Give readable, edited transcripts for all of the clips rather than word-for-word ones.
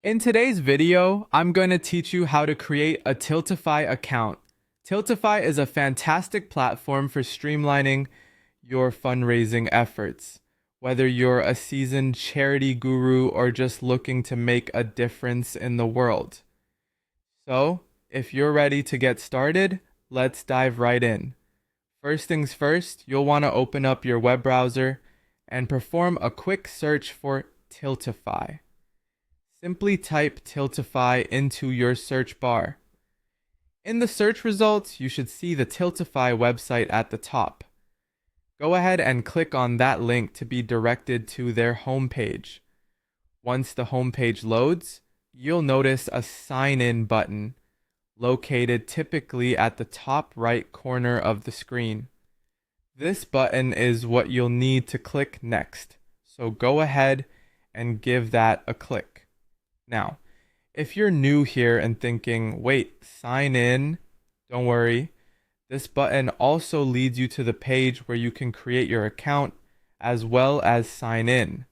In today's video, I'm going to teach you how to create a Tiltify account. Tiltify is a fantastic platform for streamlining your fundraising efforts. Whether you're a seasoned charity guru or just looking to make a difference in the world. So, if you're ready to get started, let's dive right in. First things first, you'll want to open up your web browser and perform a quick search for Tiltify. Simply type Tiltify into your search bar. In the search results, you should see the Tiltify website at the top. Go ahead and click on that link to be directed to their homepage. Once the homepage loads, you'll notice a sign in button located typically at the top right corner of the screen. This button is what you'll need to click next, so go ahead and give that a click. Now, if you're new here and thinking, wait, sign in, don't worry. This button also leads you to the page where you can create your account as well as sign in.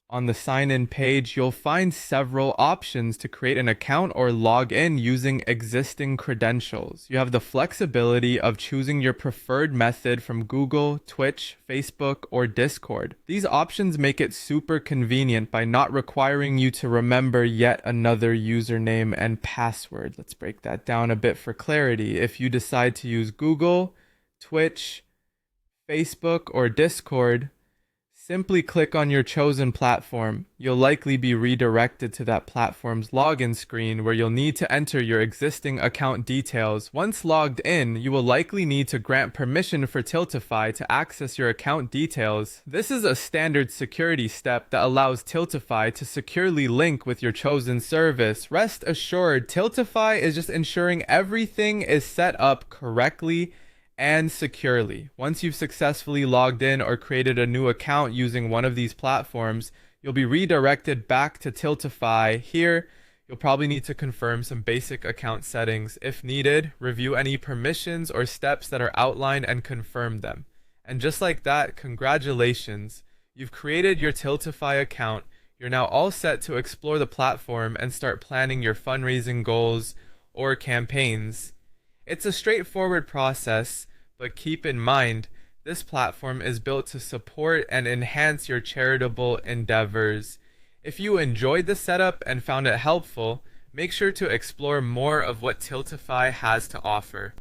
On the sign in page, you'll find several options to create an account or log in using existing credentials. You have the flexibility of choosing your preferred method from Google, Twitch, Facebook, or Discord. These options make it super convenient by not requiring you to remember yet another username and password. Let's break that down a bit for clarity. If you decide to use Google, Twitch, Facebook, or Discord, simply click on your chosen platform. You'll likely be redirected to that platform's login screen where you'll need to enter your existing account details. Once logged in, you will likely need to grant permission for Tiltify to access your account details. This is a standard security step that allows Tiltify to securely link with your chosen service. Rest assured, Tiltify is just ensuring everything is set up correctly and securely. Once you've successfully logged in or created a new account using one of these platforms, you'll be redirected back to Tiltify. Here, you'll probably need to confirm some basic account settings. If needed, review any permissions or steps that are outlined and confirm them. And just like that, congratulations! You've created your Tiltify account. You're now all set to explore the platform and start planning your fundraising goals or campaigns. It's a straightforward process, but keep in mind, this platform is built to support and enhance your charitable endeavors. If you enjoyed the setup and found it helpful, make sure to explore more of what Tiltify has to offer.